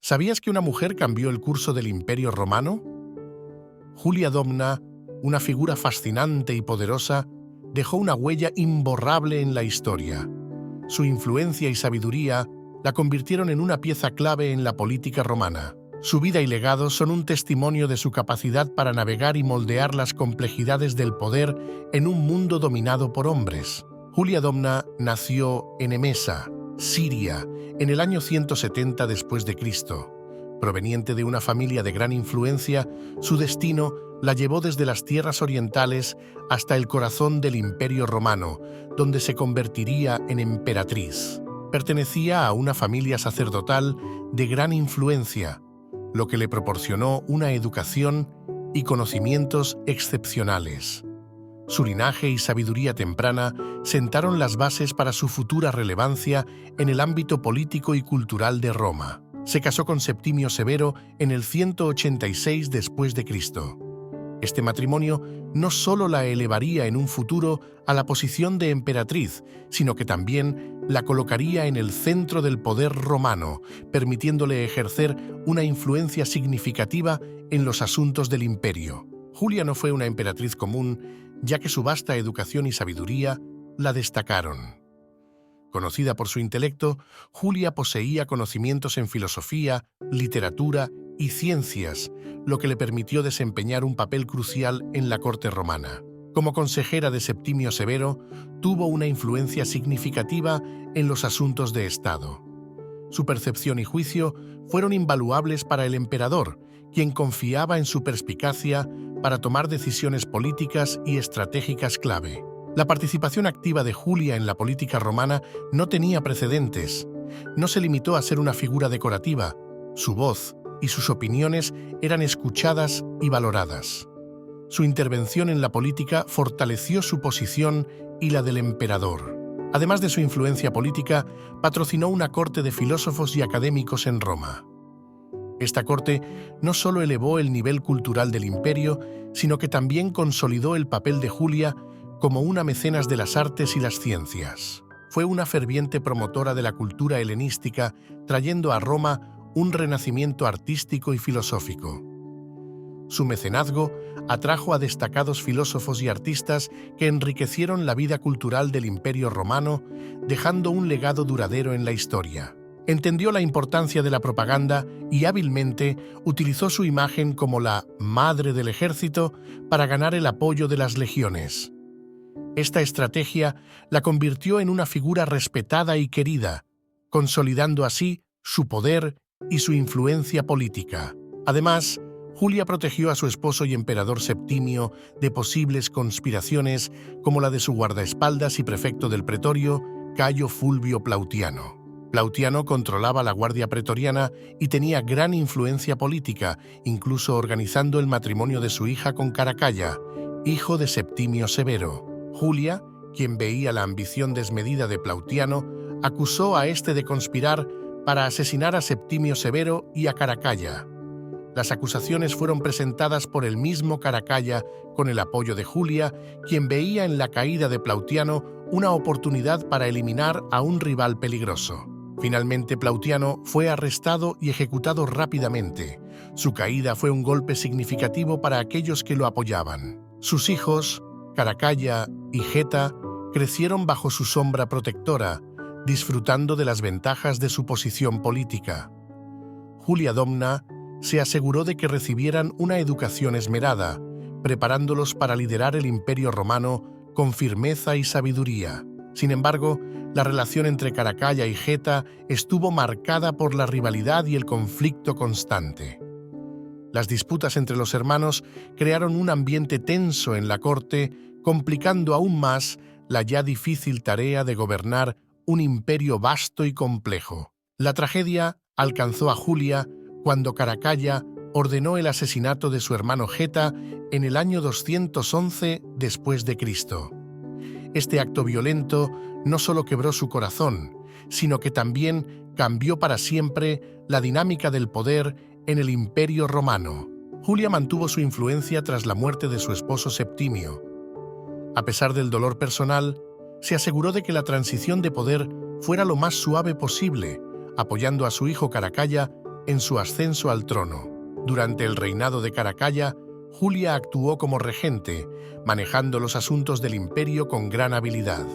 ¿Sabías que una mujer cambió el curso del Imperio Romano? Julia Domna, una figura fascinante y poderosa, dejó una huella imborrable en la historia. Su influencia y sabiduría la convirtieron en una pieza clave en la política romana. Su vida y legado son un testimonio de su capacidad para navegar y moldear las complejidades del poder en un mundo dominado por hombres. Julia Domna nació en Emesa, Siria, en el año 170 después de Cristo. Proveniente de una familia de gran influencia, su destino la llevó desde las tierras orientales hasta el corazón del Imperio Romano, donde se convertiría en emperatriz. Pertenecía a una familia sacerdotal de gran influencia, lo que le proporcionó una educación y conocimientos excepcionales. Su linaje y sabiduría temprana sentaron las bases para su futura relevancia en el ámbito político y cultural de Roma. Se casó con Septimio Severo en el 186 después de Cristo. Este matrimonio no solo la elevaría en un futuro a la posición de emperatriz, sino que también la colocaría en el centro del poder romano, permitiéndole ejercer una influencia significativa en los asuntos del imperio. Julia no fue una emperatriz común, ya que su vasta educación y sabiduría la destacaron. Conocida por su intelecto, Julia poseía conocimientos en filosofía, literatura y ciencias, lo que le permitió desempeñar un papel crucial en la corte romana. Como consejera de Septimio Severo, tuvo una influencia significativa en los asuntos de Estado. Su percepción y juicio fueron invaluables para el emperador, quien confiaba en su perspicacia para tomar decisiones políticas y estratégicas clave. La participación activa de Julia en la política romana no tenía precedentes. No se limitó a ser una figura decorativa. Su voz y sus opiniones eran escuchadas y valoradas. Su intervención en la política fortaleció su posición y la del emperador. Además de su influencia política, patrocinó una corte de filósofos y académicos en Roma. Esta corte no solo elevó el nivel cultural del imperio, sino que también consolidó el papel de Julia como una mecenas de las artes y las ciencias. Fue una ferviente promotora de la cultura helenística, trayendo a Roma un renacimiento artístico y filosófico. Su mecenazgo atrajo a destacados filósofos y artistas que enriquecieron la vida cultural del Imperio Romano, dejando un legado duradero en la historia. Entendió la importancia de la propaganda y hábilmente utilizó su imagen como la madre del ejército para ganar el apoyo de las legiones. Esta estrategia la convirtió en una figura respetada y querida, consolidando así su poder y su influencia política. Además, Julia protegió a su esposo y emperador Septimio de posibles conspiraciones como la de su guardaespaldas y prefecto del pretorio, Cayo Fulvio Plautiano. Plautiano controlaba la guardia pretoriana y tenía gran influencia política, incluso organizando el matrimonio de su hija con Caracalla, hijo de Septimio Severo. Julia, quien veía la ambición desmedida de Plautiano, acusó a este de conspirar para asesinar a Septimio Severo y a Caracalla. Las acusaciones fueron presentadas por el mismo Caracalla con el apoyo de Julia, quien veía en la caída de Plautiano una oportunidad para eliminar a un rival peligroso. Finalmente, Plautiano fue arrestado y ejecutado rápidamente. Su caída fue un golpe significativo para aquellos que lo apoyaban. Sus hijos, Caracalla y Geta, crecieron bajo su sombra protectora, disfrutando de las ventajas de su posición política. Julia Domna se aseguró de que recibieran una educación esmerada, preparándolos para liderar el Imperio Romano con firmeza y sabiduría. Sin embargo, la relación entre Caracalla y Geta estuvo marcada por la rivalidad y el conflicto constante. Las disputas entre los hermanos crearon un ambiente tenso en la corte, complicando aún más la ya difícil tarea de gobernar un imperio vasto y complejo. La tragedia alcanzó a Julia cuando Caracalla ordenó el asesinato de su hermano Geta en el año 211 después de Cristo. Este acto violento no solo quebró su corazón, sino que también cambió para siempre la dinámica del poder en el Imperio Romano. Julia mantuvo su influencia tras la muerte de su esposo Septimio. A pesar del dolor personal, se aseguró de que la transición de poder fuera lo más suave posible, apoyando a su hijo Caracalla en su ascenso al trono. Durante el reinado de Caracalla, Julia actuó como regente, manejando los asuntos del imperio con gran habilidad.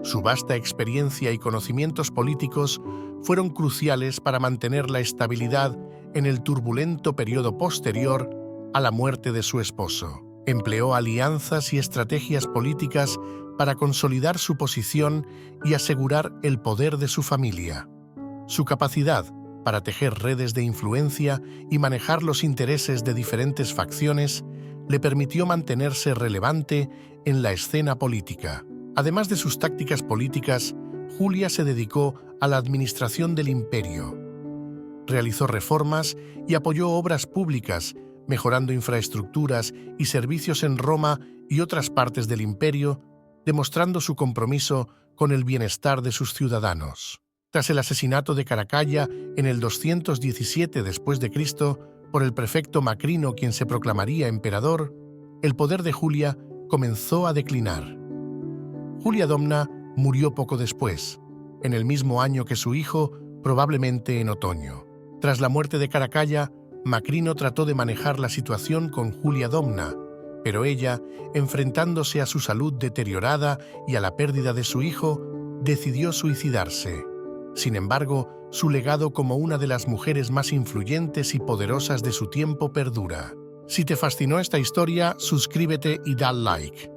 Su vasta experiencia y conocimientos políticos fueron cruciales para mantener la estabilidad en el turbulento periodo posterior a la muerte de su esposo. Empleó alianzas y estrategias políticas para consolidar su posición y asegurar el poder de su familia. Su capacidad para tejer redes de influencia y manejar los intereses de diferentes facciones le permitió mantenerse relevante en la escena política. Además de sus tácticas políticas, Julia se dedicó a la administración del imperio. Realizó reformas y apoyó obras públicas, mejorando infraestructuras y servicios en Roma y otras partes del imperio, demostrando su compromiso con el bienestar de sus ciudadanos. Tras el asesinato de Caracalla en el 217 después de Cristo por el prefecto Macrino, quien se proclamaría emperador, el poder de Julia comenzó a declinar. Julia Domna murió poco después, en el mismo año que su hijo, probablemente en otoño. Tras la muerte de Caracalla, Macrino trató de manejar la situación con Julia Domna, pero ella, enfrentándose a su salud deteriorada y a la pérdida de su hijo, decidió suicidarse. Sin embargo, su legado como una de las mujeres más influyentes y poderosas de su tiempo perdura. Si te fascinó esta historia, suscríbete y da like.